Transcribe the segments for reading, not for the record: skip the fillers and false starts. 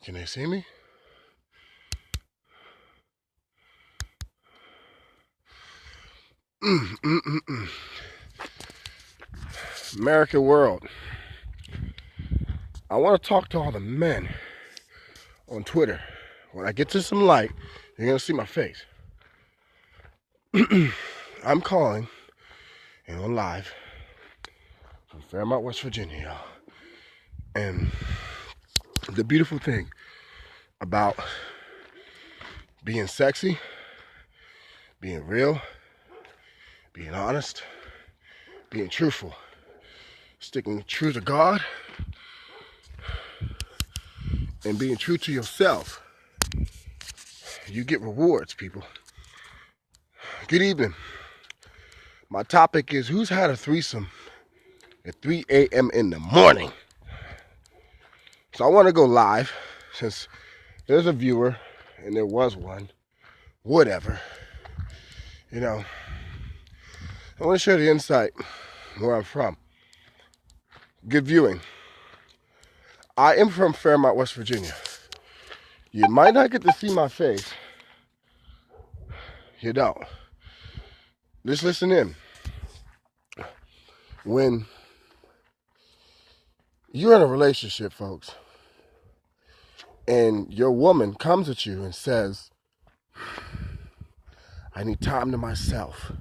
Can they see me? Mm, mm, mm, mm. American world. I want to talk to all the men on Twitter. When I get to some light, you're going to see my face. I'm calling and on live from Fairmont, West Virginia, y'all. And the beautiful thing about being sexy, being real, being honest, being truthful, sticking true to God, and being true to yourself. You get rewards, people. Good evening. My topic is who's had a threesome at 3 a.m. in the morning? So I want to go live since there's a viewer and there was one. Whatever. You know, I want to share the insight where I'm from. Good viewing. I am from Fairmont, West Virginia. You might not get to see my face. You don't. Just listen in. When you're in a relationship, folks, and your woman comes at you and says, I need time to myself.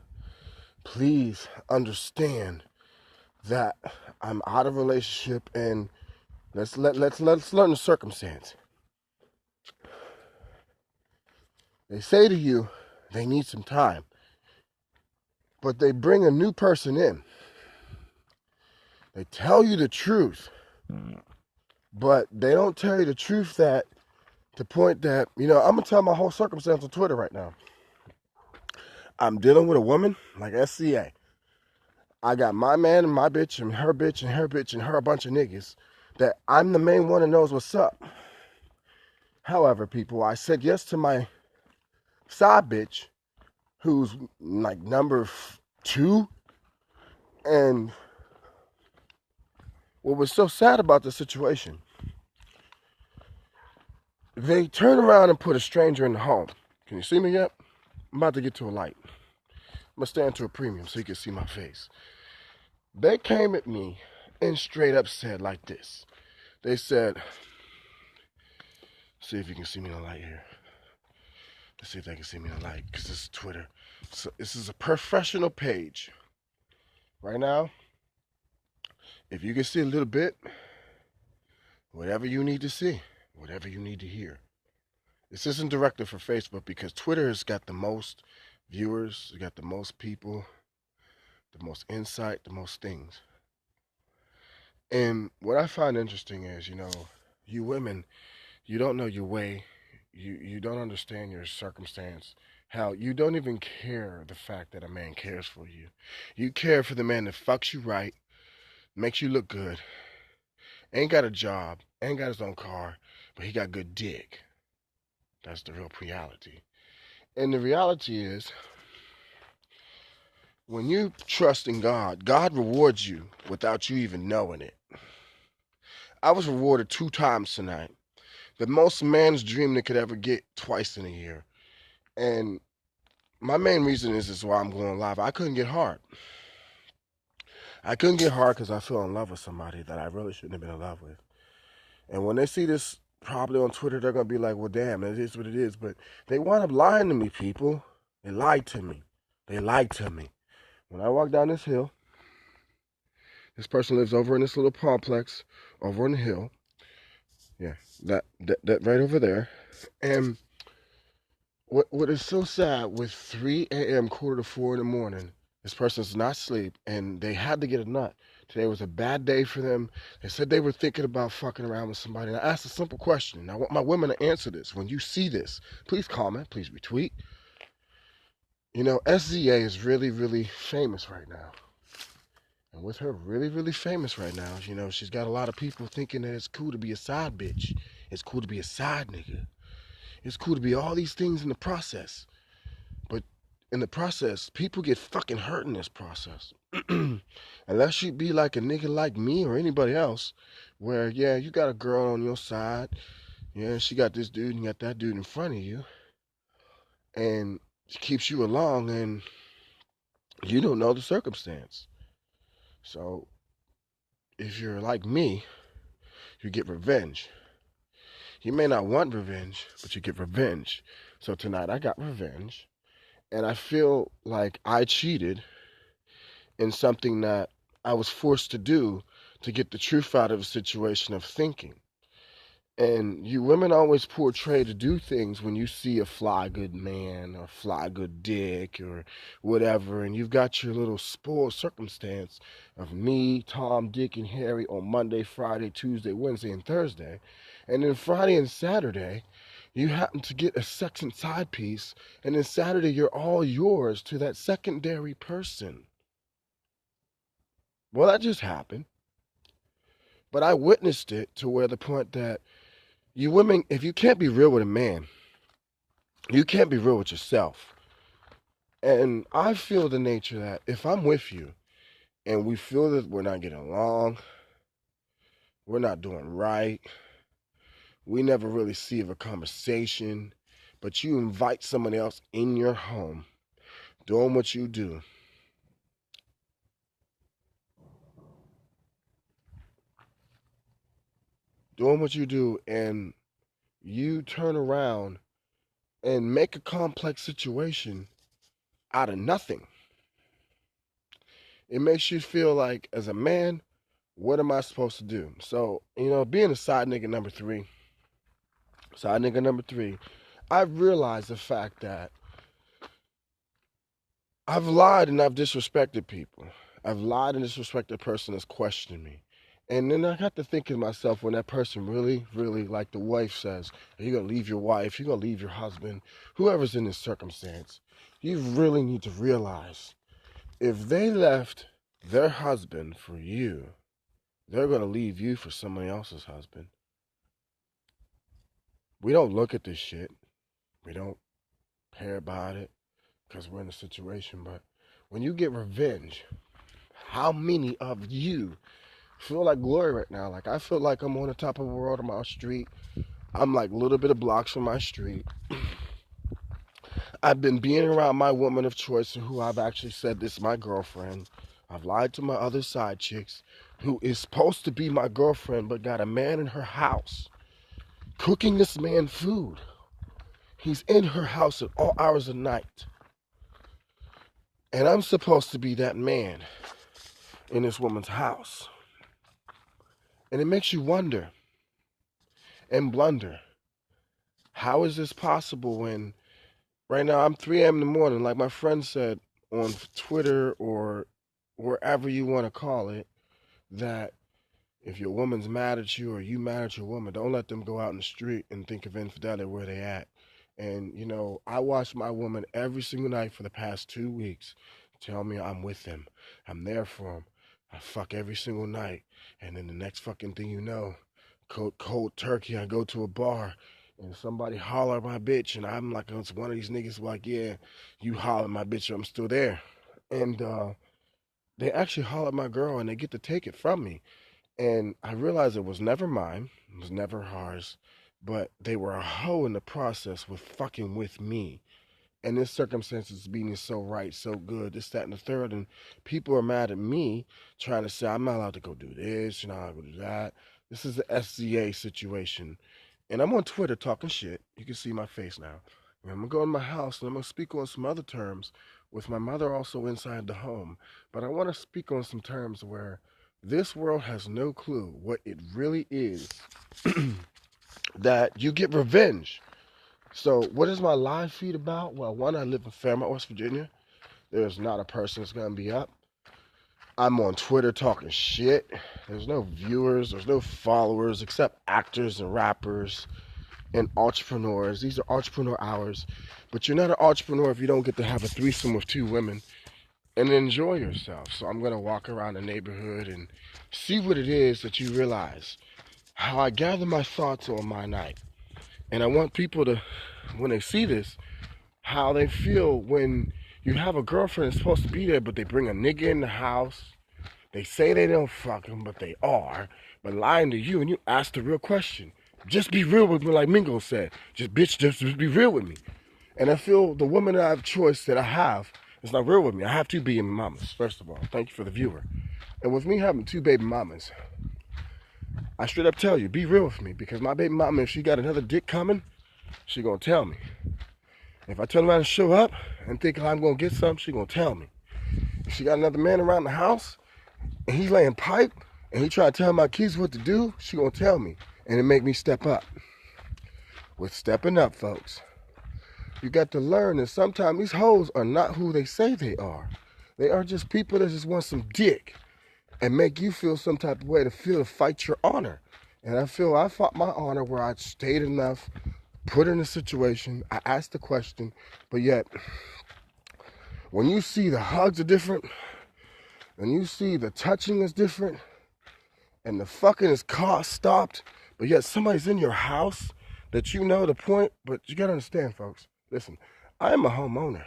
Please understand that I'm out of a relationship and let's learn the circumstance. They say to you they need some time, but they bring a new person in. They tell you the truth, but they don't tell you the truth that to point that, I'm gonna tell my whole circumstance on Twitter right now. I'm dealing with a woman like SCA. I got my man and my bitch and her bitch and her bitch and her a bunch of niggas that I'm the main one that knows what's up. However, people, I said yes to my side bitch who's like number 2. And what was so sad about the situation, they turn around and put a stranger in the home. Can you see me yet? I'm about to get to a light. I'm going to stand to a premium so you can see my face. They came at me and straight up said like this. They said, see if you can see me in the light here. Let's see if they can see me in the light, because this is Twitter. So this is a professional page. Right now, if you can see a little bit, whatever you need to see, whatever you need to hear. This isn't directed for Facebook because Twitter has got the most viewers, it's got the most people, the most insight, the most things. And what I find interesting is, you women, you don't know your way. You don't understand your circumstance. How you don't even care the fact that a man cares for you. You care for the man that fucks you right, makes you look good, ain't got a job, ain't got his own car, but he got good dick. That's the real reality. And the reality is, when you trust in God, God rewards you without you even knowing it. I was rewarded 2 times tonight. The most man's dream they could ever get twice in a year. And my main reason is why I'm going live. I couldn't get hard. I couldn't get hard because I fell in love with somebody that I really shouldn't have been in love with. And when they see this probably on Twitter, they're going to be like, well, damn, it is what it is. But they wind up lying to me, people. They lied to me. They lied to me. When I walk down this hill, this person lives over in this little complex over on the hill. Yeah, that right over there. And what is so sad with 3 a.m., quarter to 4 in the morning, this person's not asleep and they had to get a nut. Today was a bad day for them. They said they were thinking about fucking around with somebody. And I asked a simple question. And I want my women to answer this. When you see this, please comment, please retweet. SZA is really, really famous right now. And with her really, really famous right now, she's got a lot of people thinking that it's cool to be a side bitch. It's cool to be a side nigga. It's cool to be all these things in the process. But in the process, people get fucking hurt in this process. Unless you be like a nigga like me or anybody else, where, yeah, you got a girl on your side, Yeah, she got this dude and got that dude in front of you, and she keeps you along, and you don't know the circumstance. So if you're like me, you get revenge. You may not want revenge, but you get revenge. So tonight I got revenge, and I feel like I cheated in something that I was forced to do to get the truth out of a situation of thinking. And you women always portray to do things when you see a fly good man or fly good dick or whatever, and you've got your little spoiled circumstance of me, Tom, Dick, and Harry on Monday, Friday, Tuesday, Wednesday, and Thursday. And then Friday and Saturday, you happen to get a second side piece, and then Saturday you're all yours to that secondary person. Well, that just happened. But I witnessed it to where the point that you women, if you can't be real with a man, you can't be real with yourself. And I feel the nature that if I'm with you and we feel that we're not getting along, we're not doing right, we never really see of a conversation, but you invite someone else in your home, doing what you do, and you turn around and make a complex situation out of nothing. It makes you feel like, as a man, what am I supposed to do? So, being a side nigga number three, I've realized the fact that I've lied and I've disrespected people. I've lied and disrespected a person that's questioned me. And then I got to think of myself when that person really, really, like the wife says, are you going to leave your wife? You're going to leave your husband? Whoever's in this circumstance, you really need to realize if they left their husband for you, they're going to leave you for somebody else's husband. We don't look at this shit. We don't care about it because we're in a situation. But when you get revenge, how many of you feel like glory right now? Like, I feel like I'm on the top of the world on my street. I'm like a little bit of blocks from my street. I've been being around my woman of choice, who I've actually said this is my girlfriend. I've lied to my other side chicks, who is supposed to be my girlfriend, but got a man in her house cooking this man food. He's in her house at all hours of the night. And I'm supposed to be that man in this woman's house. And it makes you wonder and blunder. How is this possible when right now I'm 3 a.m. in the morning, like my friend said on Twitter or wherever you want to call it, that if your woman's mad at you or you mad at your woman, don't let them go out in the street and think of infidelity where they at. And, I watch my woman every single night for the past 2 weeks tell me I'm with him. I'm there for him. I fuck every single night. And then the next fucking thing you know, cold turkey, I go to a bar and somebody holler at my bitch, and I'm like, it's one of these niggas like, yeah, you holler at my bitch, I'm still there. And they actually holler at my girl, and they get to take it from me. And I realized it was never mine, it was never hers, but they were a hoe in the process with fucking with me. And this circumstance is being so right, so good, this, that, and the third. And people are mad at me, trying to say, I'm not allowed to go do this, you're not allowed to go do that. This is the SCA situation. And I'm on Twitter talking shit. You can see my face now. And I'm going to go in my house and I'm going to speak on some other terms with my mother also inside the home. But I want to speak on some terms where this world has no clue what it really is that you get revenge. So what is my live feed about? Well, one, I live in Fairmont, West Virginia. There's not a person that's going to be up. I'm on Twitter talking shit. There's no viewers, there's no followers except actors and rappers and entrepreneurs. These are entrepreneur hours. But you're not an entrepreneur if you don't get to have a threesome with 2 women and enjoy yourself. So I'm going to walk around the neighborhood and see what it is that you realize. How I gather my thoughts on my night. And I want people to, when they see this, how they feel when you have a girlfriend that's supposed to be there, but they bring a nigga in the house. They say they don't fuck him, but they are. But lying to you, and you ask the real question. Just be real with me, like Mingo said. Just be real with me. And I feel the woman that I have choice that I have is not real with me. I have two baby mamas, first of all. Thank you for the viewer. And with me having two baby mamas, I straight up tell you, be real with me. Because my baby mama, if she got another dick coming, she gonna tell me. If I turn around and show up and think I'm gonna get something, she gonna tell me. If she got another man around the house and he's laying pipe and he trying to tell my kids what to do, she gonna tell me. And it make me step up. With stepping up, folks, you got to learn that sometimes these hoes are not who they say they are. They are just people that just want some dick and make you feel some type of way to fight your honor. And I feel I fought my honor where I stayed enough, put in a situation, I asked the question, but yet, when you see the hugs are different, when you see the touching is different, and the fucking is stopped, but yet somebody's in your house that you know the point, but you gotta understand, folks. Listen, I am a homeowner.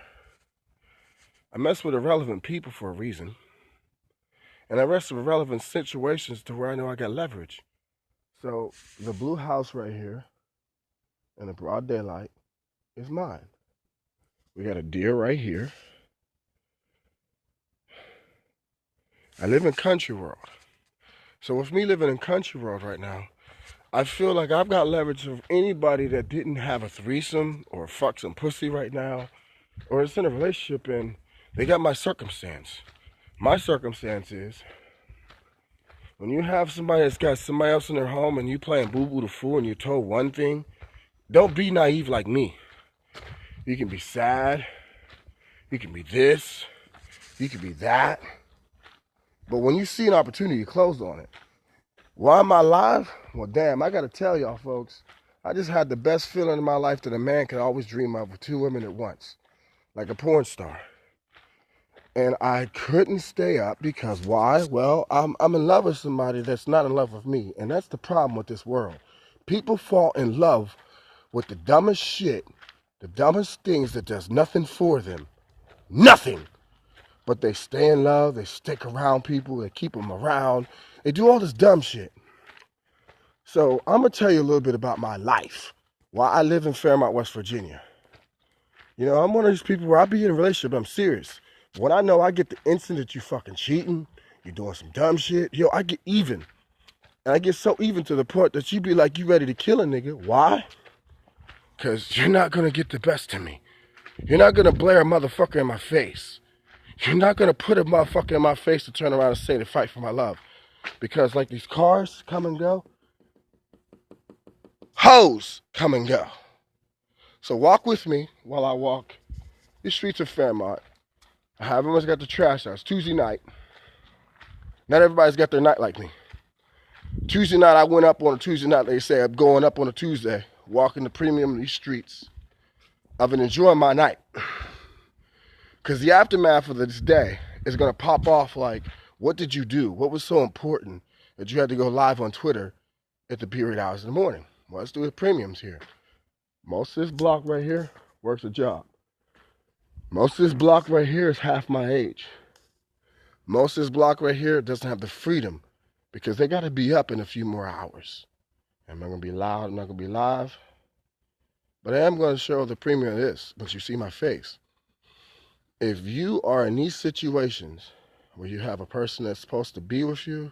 I mess with irrelevant people for a reason. And I rest with relevant situations to where I know I got leverage. So the blue house right here in the broad daylight is mine. We got a deer right here. I live in country world. So with me living in country world right now, I feel like I've got leverage of anybody that didn't have a threesome or fuck some pussy right now, or is in a relationship and they got my circumstance. My circumstance is when you have somebody that's got somebody else in their home and you playing boo-boo the fool and you're told one thing, don't be naive like me. You can be sad, you can be this, you can be that, but when you see an opportunity, you close on it. Why am I alive? Well, damn, I gotta tell y'all, folks, I just had the best feeling in my life that a man could always dream of with two women at once, like a porn star. And I couldn't stay up because why? Well, I'm in love with somebody that's not in love with me, and that's the problem with this world. People fall in love with the dumbest shit, the dumbest things that does nothing for them. Nothing! But they stay in love, they stick around people, they keep them around, they do all this dumb shit. So I'm going to tell you a little bit about my life, why I live in Fairmont, West Virginia. You know, I'm one of these people where I be in a relationship, I'm serious. When I know I get the instant that you fucking cheating, you're doing some dumb shit, yo, I get even. And I get so even to the point that you be like, you ready to kill a nigga. Why? Because you're not going to get the best of me. You're not going to blare a motherfucker in my face. You're not going to put a motherfucker in my face to turn around and say to fight for my love. Because like these cars come and go, hoes come and go. So walk with me while I walk the streets of Fairmont. I have everyone's got the trash out. It's Tuesday night. Not everybody's got their night like me. Tuesday night, I went up on a Tuesday night. They say I'm going up on a Tuesday, walking the premium in these streets. I've been enjoying my night. Because the aftermath of this day is going to pop off like, what did you do? What was so important that you had to go live on Twitter at the period hours in the morning? Well, let's do the premiums here. Most of this block right here works a job. Most of this block right here is half my age. Most of this block right here doesn't have the freedom because they got to be up in a few more hours. I'm not going to be loud. I'm not going to be live. But I am going to show the premium of this once you see my face. If you are in these situations where you have a person that's supposed to be with you,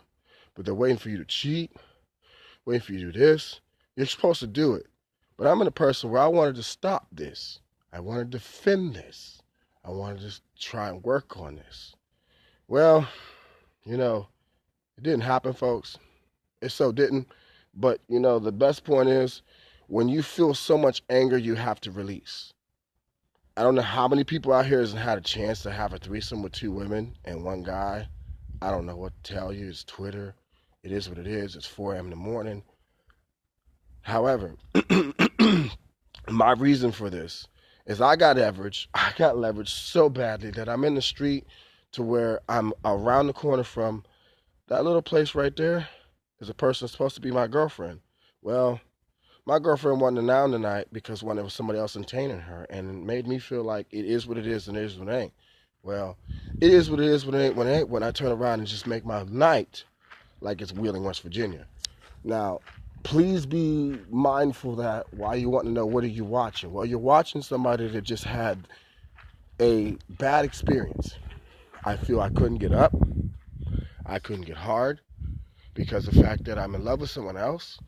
but they're waiting for you to cheat, waiting for you to do this, you're supposed to do it. But I'm in a person where I wanted to stop this. I wanted to defend this. I wanted to try and work on this. Well, you know, it didn't happen, folks. It so didn't. But, you know, the best point is when you feel so much anger, you have to release. I don't know how many people out here hasn't had a chance to have a threesome with two women and one guy. I don't know what to tell you. It's Twitter. It is what it is. It's 4 a.m. in the morning. However, my reason for this is I got leverage so badly that I'm in the street to where I'm around the corner from that little place right there is a person supposed to be my girlfriend. Well, my girlfriend wasn't around tonight because there was somebody else entertaining her, and it made me feel like it is what it is and it is what it ain't. Well, it is what it is when it ain't when I turn around and just make my night like it's Wheeling, West Virginia. Now, please be mindful that why you want to know what are you watching. Well, you're watching somebody that just had a bad experience. I feel I couldn't get up. I couldn't get hard because of the fact that I'm in love with someone else.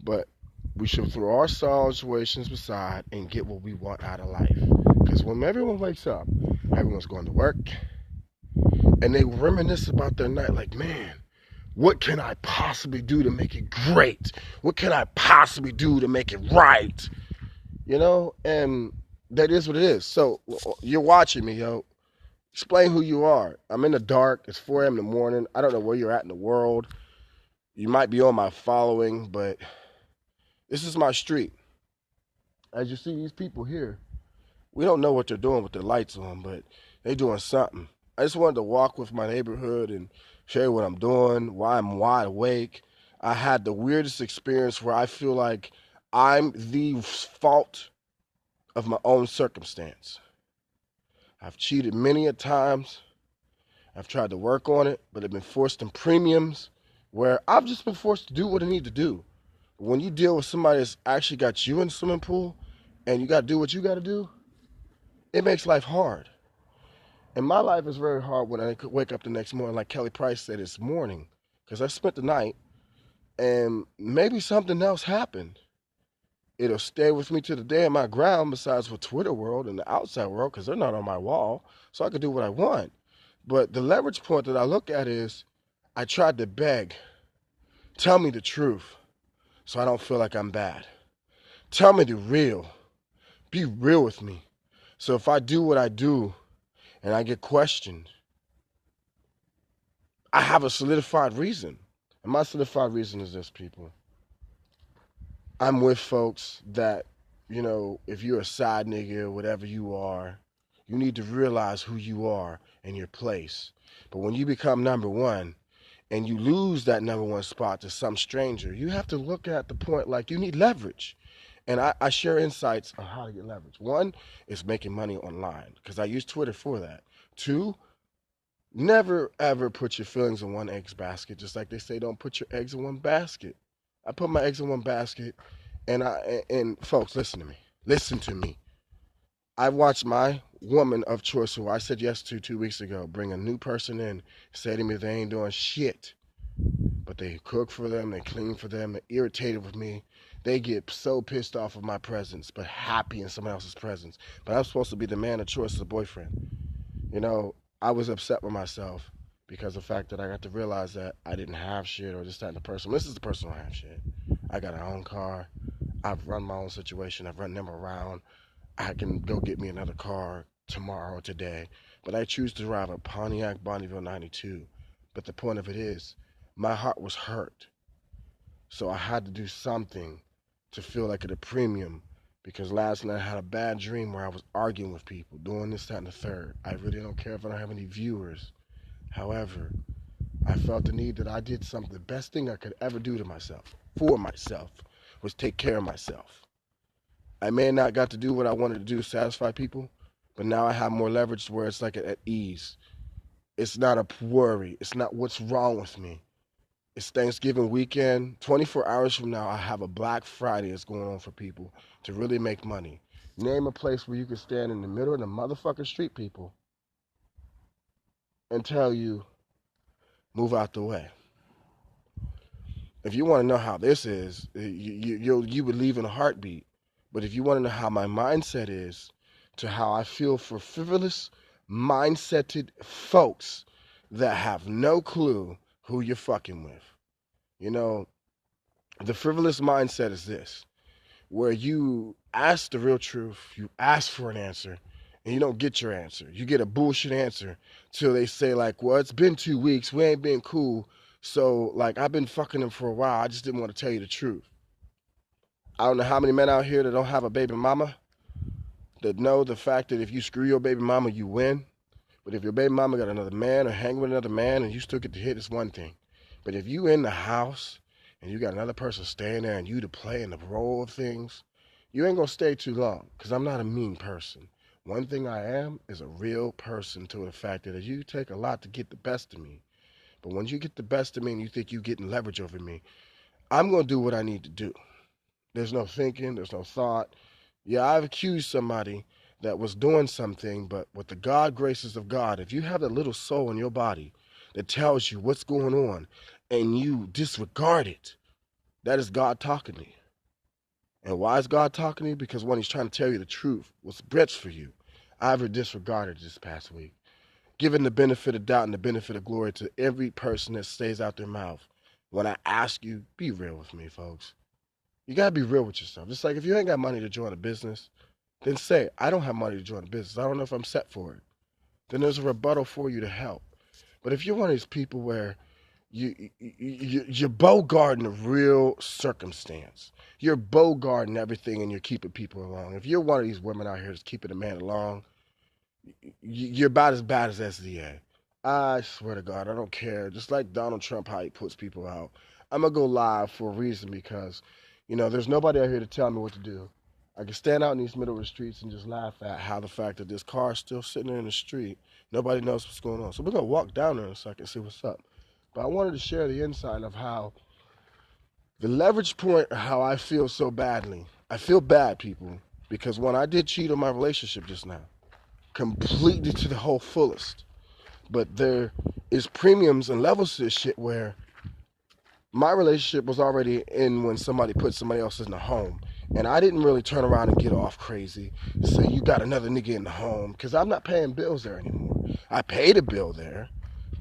But we should throw our situations aside and get what we want out of life. Because when everyone wakes up, everyone's going to work, and they reminisce about their night like, man, what can I possibly do to make it great? What can I possibly do to make it right? You know, and that is what it is. So you're watching me, yo. Explain who you are. I'm in the dark. It's 4 a.m. in the morning. I don't know where you're at in the world. You might be on my following, but this is my street. As you see these people here, we don't know what they're doing with their lights on, but they're doing something. I just wanted to walk with my neighborhood and share what I'm doing, why I'm wide awake. I had the weirdest experience where I feel like I'm the fault of my own circumstance. I've cheated many a times. I've tried to work on it, but I've been forced in premiums where I've just been forced to do what I need to do. But when you deal with somebody that's actually got you in the swimming pool and you got to do what you got to do, it makes life hard. And my life is very hard when I could wake up the next morning, like Kelly Price said this morning, because I spent the night and maybe something else happened. It'll stay with me to the day of my ground, besides with Twitter world and the outside world, because they're not on my wall, so I can do what I want. But the leverage point that I look at is I tried to beg, tell me the truth so I don't feel like I'm bad. Tell me the real. Be real with me. So if I do what I do and I get questioned, I have a solidified reason. And my solidified reason is this, people. I'm with folks that, you know, if you're a side nigga or whatever you are, you need to realize who you are and your place. But when you become number one and you lose that number one spot to some stranger, you have to look at the point like you need leverage. And I share insights on how to get leverage. One is making money online, because I use Twitter for that. Two, never ever put your feelings in one egg's basket. Just like they say, don't put your eggs in one basket. I put my eggs in one basket, and folks, listen to me. Listen to me. I watched my woman of choice, who I said yes to 2 weeks ago, bring a new person in, say to me they ain't doing shit. But they cook for them, they clean for them, they're irritated with me. They get so pissed off of my presence, but happy in someone else's presence. But I'm supposed to be the man of choice as a boyfriend. You know, I was upset with myself because of the fact that I got to realize that I didn't have shit, or this, that, and the person. This is the person who have shit. I got my own car. I've run my own situation. I've run them around. I can go get me another car tomorrow, today. But I choose to drive a Pontiac Bonneville 92. But the point of it is, my heart was hurt. So I had to do something to feel like at a premium, because last night I had a bad dream where I was arguing with people, doing this, that, and the third. I really don't care if I don't have any viewers. However, I felt the need that I did something. The best thing I could ever do to myself, for myself, was take care of myself. I may not got to do what I wanted to do to satisfy people, but now I have more leverage where it's like at ease. It's not a worry. It's not what's wrong with me. It's Thanksgiving weekend. 24 hours from now, I have a Black Friday that's going on for people to really make money. Name a place where you can stand in the middle of the motherfucking street, people, and tell you, move out the way. If you want to know how this is, you would leave in a heartbeat. But if you want to know how my mindset is, to how I feel for frivolous, mindseted folks that have no clue who you're fucking with. You know, the frivolous mindset is this, where you ask the real truth, you ask for an answer, and you don't get your answer. You get a bullshit answer till they say like, well, it's been 2 weeks, we ain't been cool, so like I've been fucking him for a while, I just didn't want to tell you the truth. I don't know how many men out here that don't have a baby mama that know the fact that if you screw your baby mama, you win. But if your baby mama got another man or hang with another man and you still get to hit, it's one thing. But if you in the house and you got another person staying there and you to play in the role of things, you ain't gonna stay too long, because I'm not a mean person. One thing I am is a real person, to the fact that you take a lot to get the best of me. But when you get the best of me and you think you getting leverage over me, I'm going to do what I need to do. There's no thinking, there's no thought. Yeah, I've accused somebody that was doing something, but with the God graces of God, if you have that little soul in your body that tells you what's going on and you disregard it, that is God talking to you. And why is God talking to you? Because when he's trying to tell you the truth, what's best for you. I've disregarded this past week. Giving the benefit of doubt and the benefit of glory to every person that stays out their mouth. When I ask you, be real with me, folks. You gotta be real with yourself. It's like if you ain't got money to join a business, then say, I don't have money to join a business. I don't know if I'm set for it. Then there's a rebuttal for you to help. But if you're one of these people where you're bogarting a real circumstance, you're bogarting everything and you're keeping people along. If you're one of these women out here that's keeping a man along, you're about as bad as SDA. I swear to God, I don't care. Just like Donald Trump, how he puts people out. I'm going to go live for a reason because, there's nobody out here to tell me what to do. I can stand out in these middle of the streets and just laugh at how the fact that this car is still sitting there in the street. Nobody knows what's going on. So we're going to walk down there in a second and see what's up. But I wanted to share the insight of how the leverage point, how I feel so badly. I feel bad, people, because when I did cheat on my relationship just now, completely to the whole fullest. But there is premiums and levels to this shit where my relationship was already in when somebody put somebody else in the home. And I didn't really turn around and get off crazy to say, you got another nigga in the home, because I'm not paying bills there anymore. I paid a bill there,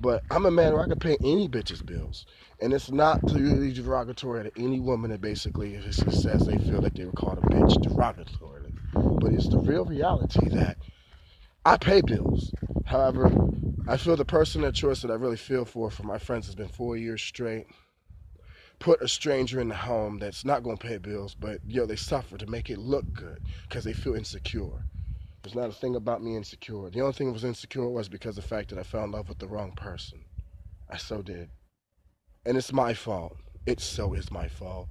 but I'm a man where I can pay any bitch's bills. And it's not really derogatory to any woman that basically says they feel that they were called a bitch derogatorily. But it's the real reality that I pay bills. However, I feel the person of choice that I really feel for my friends has been 4 years straight. Put a stranger in the home that's not going to pay bills, but they suffer to make it look good because they feel insecure. There's not a thing about me insecure. The only thing that was insecure was because of the fact that I fell in love with the wrong person. I so did. And it's my fault. It so is my fault.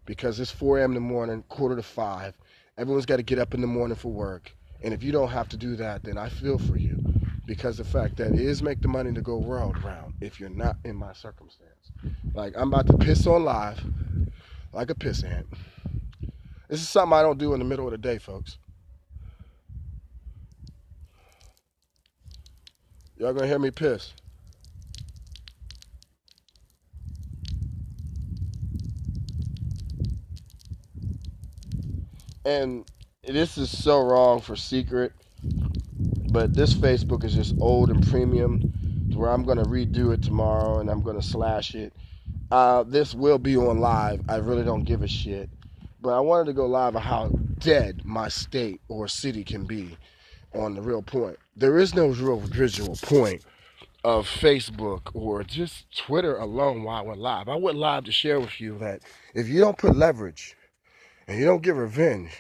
Because it's 4 a.m. in the morning, 4:45. Everyone's got to get up in the morning for work. And if you don't have to do that, then I feel for you. Because the fact that it is make the money to go world round if you're not in my circumstance. Like, I'm about to piss on live like a piss ant. This is something I don't do in the middle of the day, folks. Y'all gonna hear me piss. And this is so wrong for secret, but this Facebook is just old and premium to where I'm gonna redo it tomorrow and I'm gonna slash it. This will be on live. I really don't give a shit. But I wanted to go live on how dead my state or city can be on the real point. There is no real visual point of Facebook or just Twitter alone while I went live. I went live to share with you that if you don't put leverage and you don't get revenge,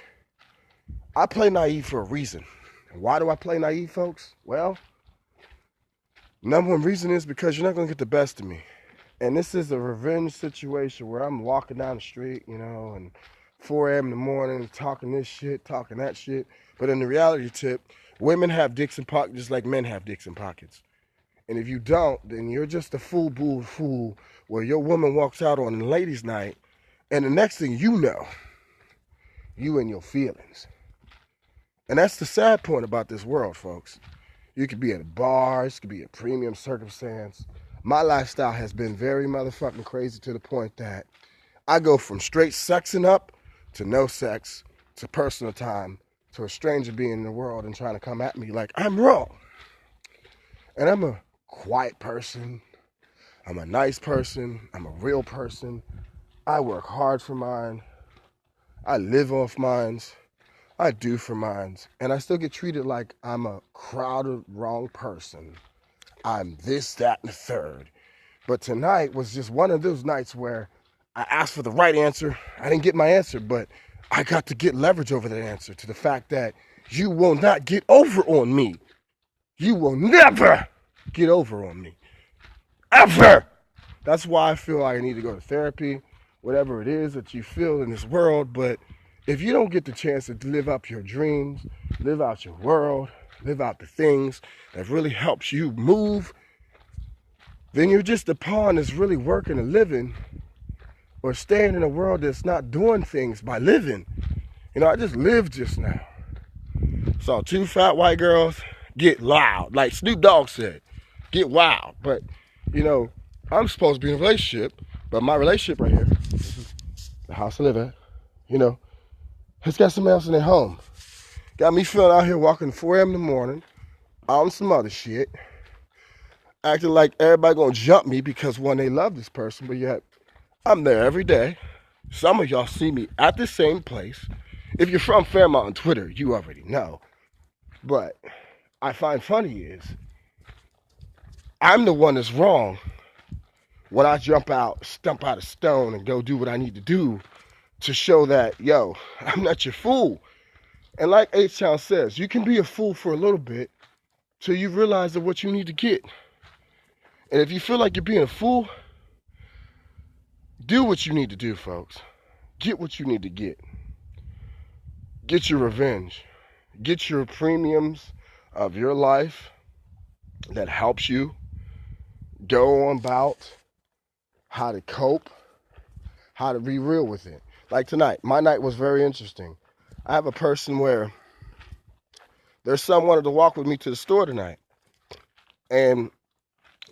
I play naive for a reason. And why do I play naive, folks? Well, number one reason is because you're not going to get the best of me. And this is a revenge situation where I'm walking down the street, and 4 a.m. in the morning, talking this shit, talking that shit. But in the reality tip, women have dicks in pockets just like men have dicks in pockets. And if you don't, then you're just a fool where your woman walks out on a ladies' night, and the next thing you know, you in your feelings. And that's the sad point about this world, folks. You could be at a bar, it could be a premium circumstance. My lifestyle has been very motherfucking crazy to the point that I go from straight sexing up to no sex to personal time to a stranger being in the world and trying to come at me like I'm wrong. And I'm a quiet person. I'm a nice person. I'm a real person. I work hard for mine. I live off mines. I do for mines. And I still get treated like I'm a crowded wrong person. I'm this, that, and the third. But tonight was just one of those nights where I asked for the right answer. I didn't get my answer, but I got to get leverage over that answer to the fact that you will not get over on me. You will never get over on me. Ever. That's why I feel like I need to go to therapy, whatever it is that you feel in this world. But if you don't get the chance to live up your dreams, live out your world, live out the things that really helps you move, then you're just a pawn that's really working and living or staying in a world that's not doing things by living. I just lived just now. Saw two fat white girls get loud, like Snoop Dogg said, get wild. But, I'm supposed to be in a relationship, but my relationship right here, the house I live at, has got somebody else in their home. Got me feeling out here walking 4 a.m. in the morning, on some other shit, acting like everybody gonna jump me because, one, they love this person, but yet I'm there every day. Some of y'all see me at the same place. If you're from Fairmont on Twitter, you already know. But I find funny is I'm the one that's wrong when I stump out a stone and go do what I need to do to show that, yo, I'm not your fool. And like H-Town says, you can be a fool for a little bit till you realize that what you need to get. And if you feel like you're being a fool, do what you need to do, folks. Get what you need to get. Get your revenge. Get your premiums of your life that helps you go on about how to cope, how to be real with it. Like tonight, my night was very interesting. I have a person where their son wanted to walk with me to the store tonight. And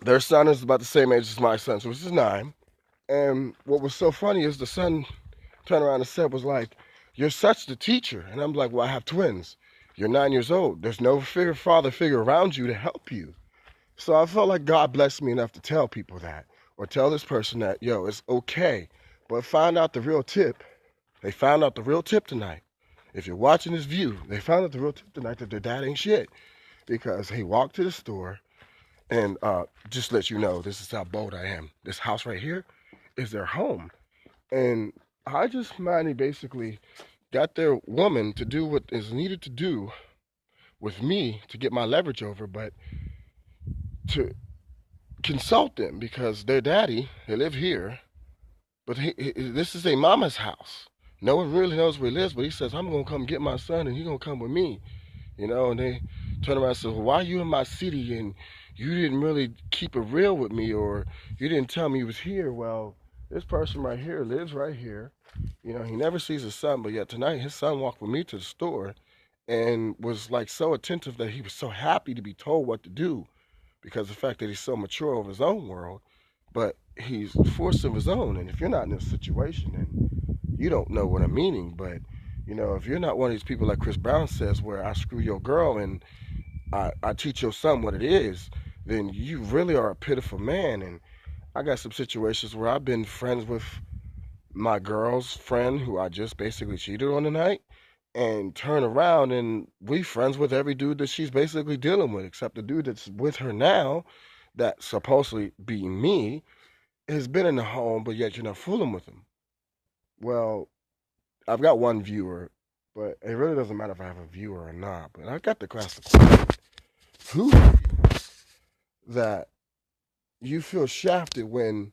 their son is about the same age as my son, so this is 9. And what was so funny is the son turned around and said, was like, you're such the teacher. And I'm like, well, I have twins. You're 9 years old. There's no father figure around you to help you. So I felt like God blessed me enough to tell people that, or tell this person that, yo, it's okay. But find out the real tip. They found out the real tip tonight. If you're watching this view, they found out the real tip tonight that their dad ain't shit. Because he walked to the store and just let you know, this is how bold I am. This house right here is their home. And I just basically got their woman to do what is needed to do with me to get my leverage over, but to consult them because their daddy, they live here, but this is a mama's house. No one really knows where he lives, but he says, I'm going to come get my son and he's going to come with me. And they turn around and say, well, why are you in my city and you didn't really keep it real with me, or you didn't tell me he was here? Well, this person right here lives right here. He never sees his son, but yet tonight his son walked with me to the store and was like so attentive that he was so happy to be told what to do because of the fact that he's so mature over his own world, but he's forced of his own. And if you're not in this situation, then you don't know what I'm meaning. But, if you're not one of these people like Chris Brown says, where I screw your girl and I teach your son what it is, then you really are a pitiful man. And I got some situations where I've been friends with my girl's friend who I just basically cheated on tonight, and turn around and we friends with every dude that she's basically dealing with, except the dude that's with her now, that supposedly be me, has been in the home, but yet you're not fooling with him. Well, I've got one viewer, but it really doesn't matter if I have a viewer or not. But I got to ask the question: who that you feel shafted when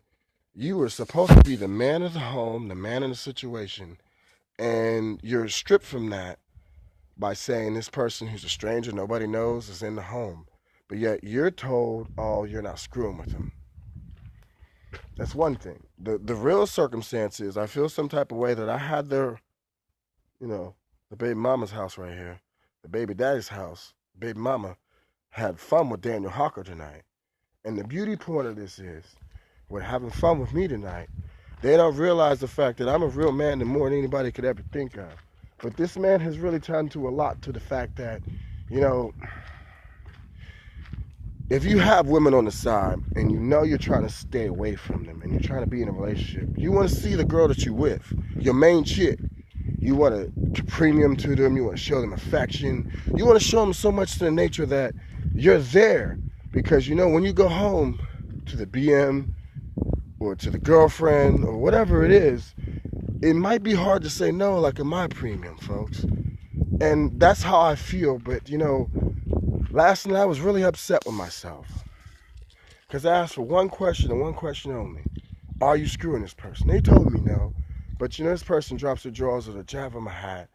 you were supposed to be the man of the home, the man in the situation, and you're stripped from that by saying this person who's a stranger, nobody knows, is in the home. But yet you're told, oh, you're not screwing with him. That's one thing. The real circumstance is I feel some type of way that I had their, the baby mama's house right here, the baby daddy's house, baby mama, had fun with Daniel Hawker tonight. And the beauty point of this is, with having fun with me tonight, they don't realize the fact that I'm a real man more than anybody could ever think of. But this man has really turned to a lot to the fact that, if you have women on the side and you're trying to stay away from them and you're trying to be in a relationship, you want to see the girl that you're with, your main chick. You want to premium to them. You want to show them affection. You want to show them so much to the nature that you're there. Because, when you go home to the BM or to the girlfriend or whatever it is, it might be hard to say no, like in my premium, folks. And that's how I feel. But, last night I was really upset with myself. Because I asked for one question and one question only. Are you screwing this person? They told me no. But, this person drops their drawers with a jab of my hat.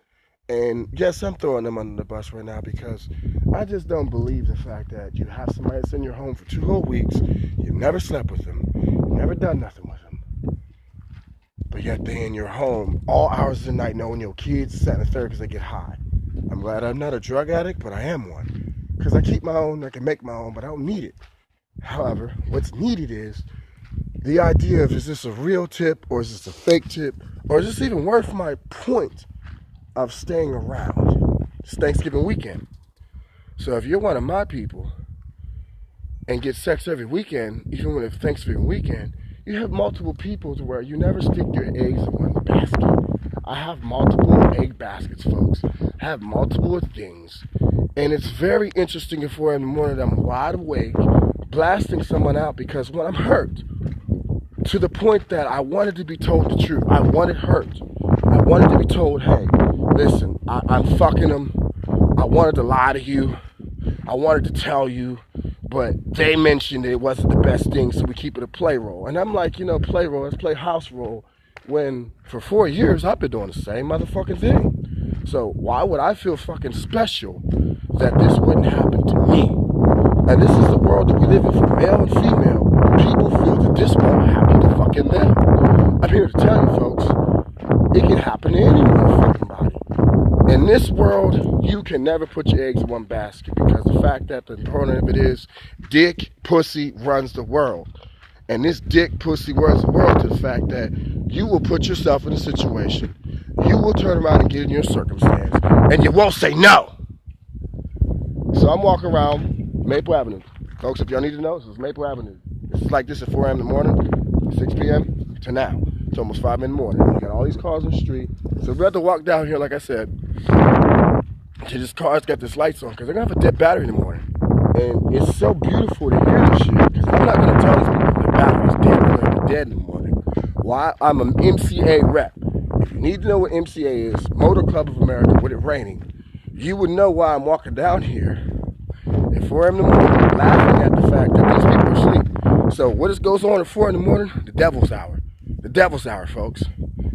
And yes, I'm throwing them under the bus right now because I just don't believe the fact that you have somebody that's in your home for 2 whole weeks, you've never slept with them, you've never done nothing with them. but yet they in your home all hours of the night knowing your kids sat in the third because they get high. I'm glad I'm not a drug addict, but I am one. Because I keep my own, I can make my own, but I don't need it. However, what's needed is the idea of, is this a real tip or is this a fake tip? Or is this even worth my point of staying around? It's Thanksgiving weekend. So if you're one of my people and get sex every weekend, even when it's Thanksgiving weekend, you have multiple people to where you never stick your eggs in one basket. I have multiple egg baskets, folks. I have multiple things. And it's very interesting at 4 in the morning that I'm wide awake, blasting someone out because when I'm hurt, to the point that I wanted to be told the truth. I wanted hurt. I wanted to be told, hey, listen, I'm fucking them. I wanted to lie to you. I wanted to tell you, but they mentioned it wasn't the best thing, so we keep it a play role. And I'm like, play role, let's play house role, when for 4 years I've been doing the same motherfucking thing. So why would I feel fucking special that this wouldn't happen to me? And this is the world that we live in, for male and female. People feel that this won't happen to fucking them. I'm here to tell you, folks, it can happen to any motherfucking body. In this world, you can never put your eggs in one basket, because the fact that the important of it is, dick, pussy runs the world. And this dick, pussy runs the world to the fact that you will put yourself in a situation, you will turn around and get in your circumstance, and you won't say no. So I'm walking around Maple Avenue. Folks, if y'all need to know, this is Maple Avenue. This is like this at 4 a.m. in the morning, 6 p.m. to now. It's almost 5 in the morning. You got all these cars on the street. So we have to walk down here, like I said, to this car's got this lights on, because they're going to have a dead battery in the morning. And it's so beautiful to hear this shit, because I'm not going to tell these people if their battery's dead or they're dead in the morning. Why? I'm an MCA rep. If you need to know what MCA is, Motor Club of America, with it raining, you would know why I'm walking down here at 4 a.m. in the morning, laughing at the fact that these people are asleep. So what goes on at 4 in the morning? The devil's hour. The devil's hour, folks.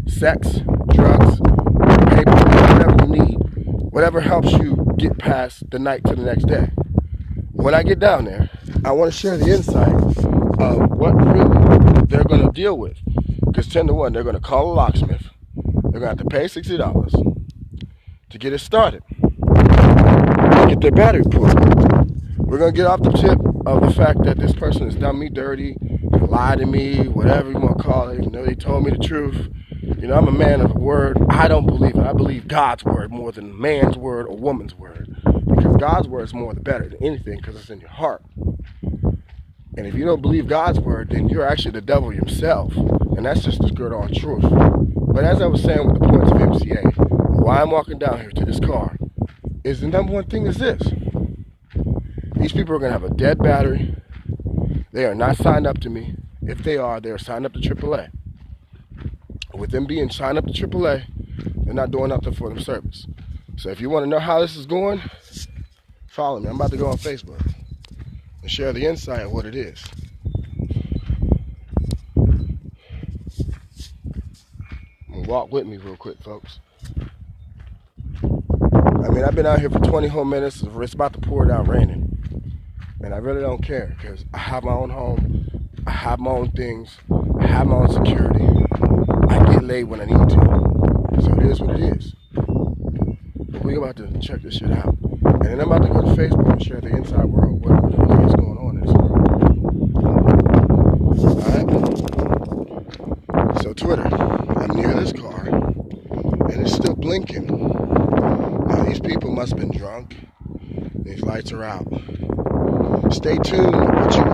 Sex, drugs, paper, whatever you need. Whatever helps you get past the night to the next day. When I get down there, I want to share the insight of what really they're going to deal with. Because 10 to 1, they're going to call a locksmith. They're going to have to pay $60 to get it started. Get their battery pulled. We're going to get off the tip of the fact that this person has done me dirty, lied to me, whatever you want to call it. They told me the truth. I'm a man of the word. I don't believe it. I believe God's word more than man's word or woman's word. Because God's word is more the better than anything, because it's in your heart. And if you don't believe God's word, then you're actually the devil yourself. And that's just the good on truth. But as I was saying with the points of MCA, why I'm walking down here to this car is the number one thing is this. These people are going to have a dead battery. They are not signed up to me. If they are signed up to AAA. With them being signed up to AAA, they're not doing nothing for them service. So if you want to know how this is going, follow me. I'm about to go on Facebook and share the insight of what it is. Walk with me real quick, folks. I've been out here for 20 whole minutes. It's about to pour down raining. And I really don't care, because I have my own home. I have my own things. I have my own security. I get laid when I need to. So it is what it is. But we're about to check this shit out. And then I'm about to go to Facebook and share the inside world, what really is going on in this world. Alright? So Twitter, I'm near this car, and it's still blinking. Now these people must have been drunk. These lights are out. Stay tuned to what you